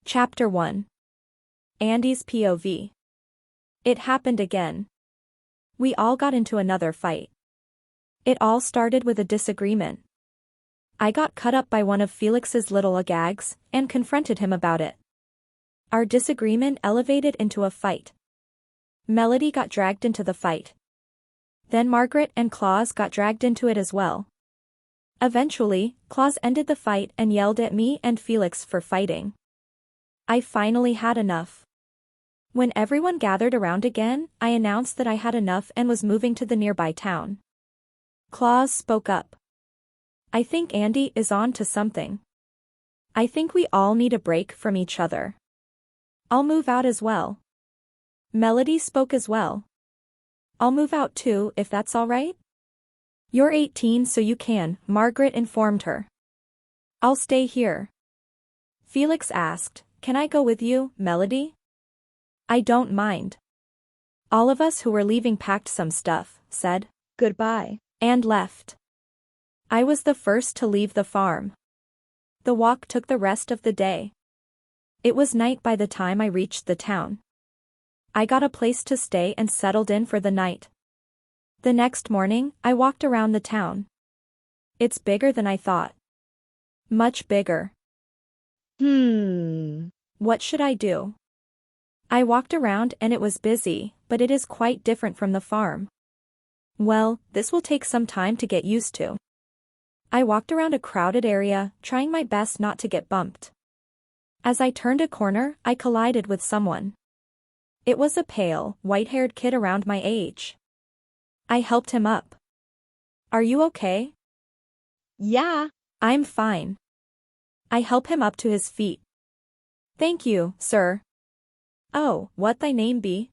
Chapter 1. Andy's POV. It happened again. We all got into another fight. It all started with a disagreement. I got cut up by one of Felix's little gags and confronted him about it. Our disagreement elevated into a fight. Melody got dragged into the fight. Then Margaret and Claus got dragged into it as well. Eventually, Claus ended the fight and yelled at me and Felix for fighting. I finally had enough. When everyone gathered around again, I announced that I had enough and was moving to the nearby town. Claus spoke up. I think Andy is on to something. I think we all need a break from each other. I'll move out as well. Melody spoke as well. I'll move out too if that's all right. You're 18 so you can, Margaret informed her. I'll stay here. Felix asked, can I go with you, Melody? I don't mind. All of us who were leaving packed some stuff, said goodbye, and left. I was the first to leave the farm. The walk took the rest of the day. It was night by the time I reached the town. I got a place to stay and settled in for the night. The next morning, I walked around the town. It's bigger than I thought. Much bigger. What should I do? I walked around and it was busy, but it is quite different from the farm. Well, this will take some time to get used to. I walked around a crowded area, trying my best not to get bumped. As I turned a corner, I collided with someone. It was a pale, white-haired kid around my age. I helped him up. Are you okay? Yeah. I'm fine. I help him up to his feet. Thank you, sir. Oh, what thy name be?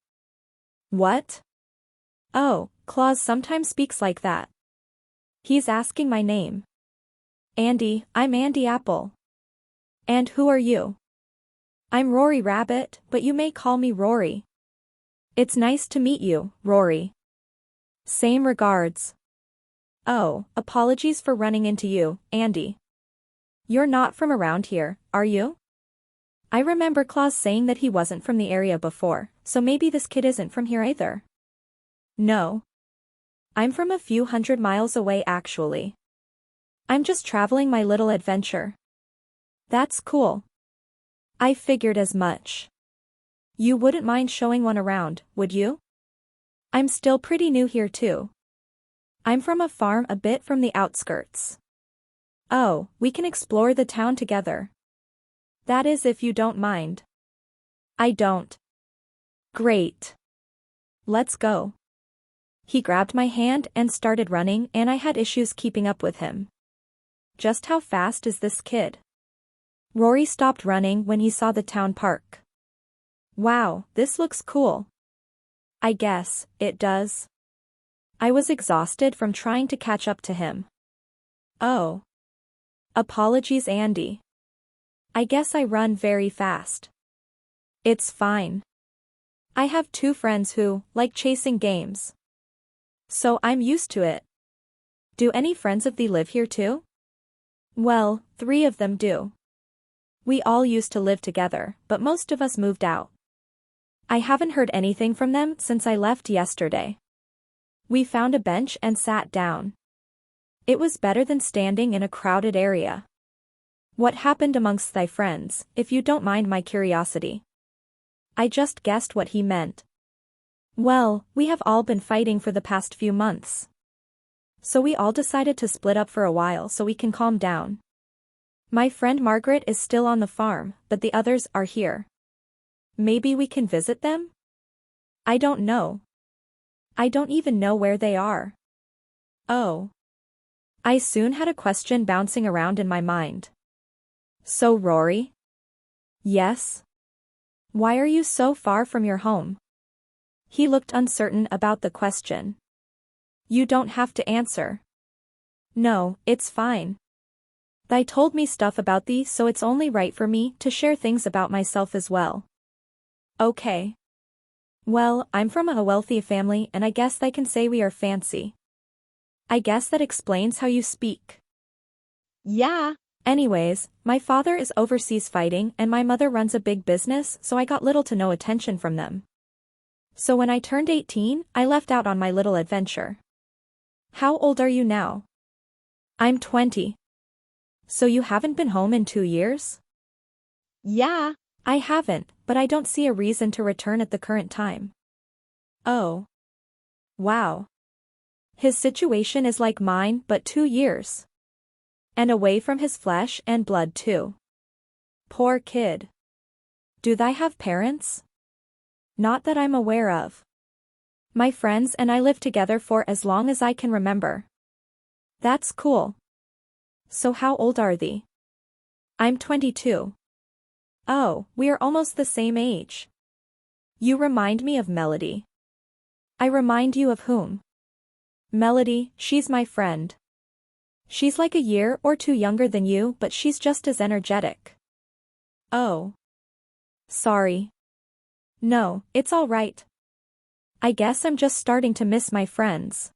What? Oh, Claus sometimes speaks like that. He's asking my name. Andy, I'm Andy Apple. And who are you? I'm Rory Rabbit, but you may call me Rory. It's nice to meet you, Rory. Same regards. Oh, apologies for running into you, Andy. You're not from around here, are you? I remember Claus saying that he wasn't from the area before, so maybe this kid isn't from here either. No. I'm from a few hundred miles away actually. I'm just traveling my little adventure. That's cool. I figured as much. You wouldn't mind showing one around, would you? I'm still pretty new here too. I'm from a farm a bit from the outskirts. Oh, we can explore the town together. That is if you don't mind. I don't. Great. Let's go. He grabbed my hand and started running and I had issues keeping up with him. Just how fast is this kid? Rory stopped running when he saw the town park. Wow, this looks cool. I guess, it does. I was exhausted from trying to catch up to him. Oh. Apologies, Andy. I guess I run very fast. It's fine. I have 2 friends who like chasing games. So I'm used to it. Do any friends of thee live here too? Well, 3 of them do. We all used to live together, but most of us moved out. I haven't heard anything from them since I left yesterday. We found a bench and sat down. It was better than standing in a crowded area. What happened amongst thy friends, if you don't mind my curiosity? I just guessed what he meant. Well, we have all been fighting for the past few months. So we all decided to split up for a while so we can calm down. My friend Margaret is still on the farm, but the others are here. Maybe we can visit them? I don't know. I don't even know where they are. Oh. I soon had a question bouncing around in my mind. So Rory? Yes? Why are you so far from your home? He looked uncertain about the question. You don't have to answer. No, it's fine. Thou told me stuff about thee so it's only right for me to share things about myself as well. Okay. Well, I'm from a wealthy family and I guess they can say we are fancy. I guess that explains how you speak. Yeah. Anyways, my father is overseas fighting and my mother runs a big business, so I got little to no attention from them. So when I turned 18, I left out on my little adventure. How old are you now? I'm 20. So you haven't been home in 2 years? Yeah. I haven't, but I don't see a reason to return at the current time. Oh. Wow. His situation is like mine, but 2 years. And away from his flesh and blood too. Poor kid. Do they have parents? Not that I'm aware of. My friends and I lived together for as long as I can remember. That's cool. So how old are they? I'm 22. Oh, we are almost the same age. You remind me of Melody. I remind you of whom? Melody, she's my friend. She's like a year or two younger than you, but she's just as energetic. Oh. Sorry. No, it's all right. I guess I'm just starting to miss my friends.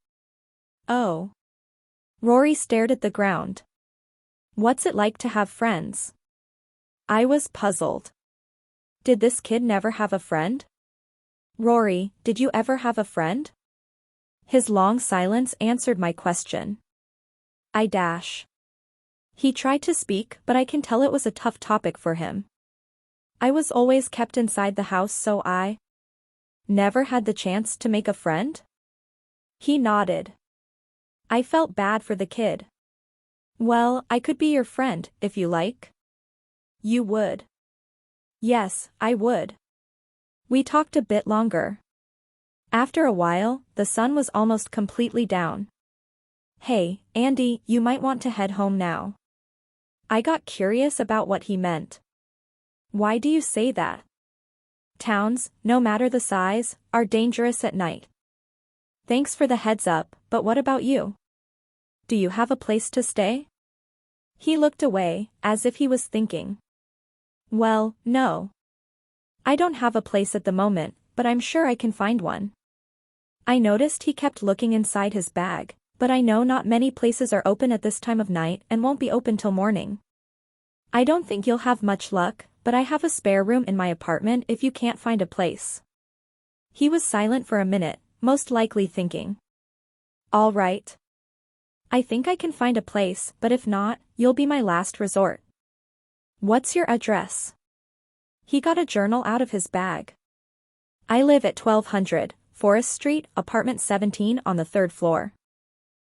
Oh. Rory stared at the ground. What's it like to have friends? I was puzzled. Did this kid never have a friend? Rory, did you ever have a friend? His long silence answered my question. I dash. He tried to speak, but I can tell it was a tough topic for him. I was always kept inside the house, so I never had the chance to make a friend? He nodded. I felt bad for the kid. Well, I could be your friend, if you like. You would? Yes, I would. We talked a bit longer. After a while, the sun was almost completely down. Hey, Andy, you might want to head home now. I got curious about what he meant. Why do you say that? Towns, no matter the size, are dangerous at night. Thanks for the heads up, but what about you? Do you have a place to stay? He looked away, as if he was thinking. Well, no. I don't have a place at the moment, but I'm sure I can find one. I noticed he kept looking inside his bag, but I know not many places are open at this time of night and won't be open till morning. I don't think you'll have much luck, but I have a spare room in my apartment if you can't find a place. He was silent for a minute, most likely thinking. All right. I think I can find a place, but if not, you'll be my last resort. What's your address? He got a journal out of his bag. I live at 1200, Forest Street, apartment 17 on the 3rd floor.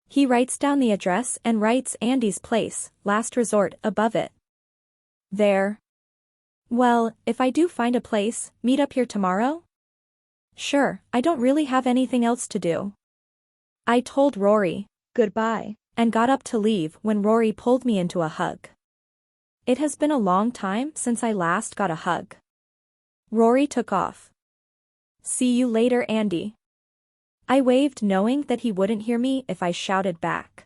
He writes down the address and writes Andy's place, last resort, above it. There. Well, if I do find a place, meet up here tomorrow? Sure, I don't really have anything else to do. I told Rory, Goodbye. and got up to leave when Rory pulled me into a hug. It has been a long time since I last got a hug. Rory took off. See you later, Andy. I waved, knowing that he wouldn't hear me if I shouted back.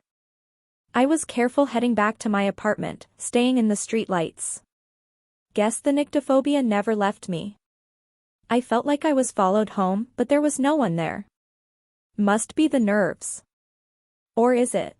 I was careful heading back to my apartment, staying in the street lights. Guess the nyctophobia never left me. I felt like I was followed home, but there was no one there. Must be the nerves. Or is it?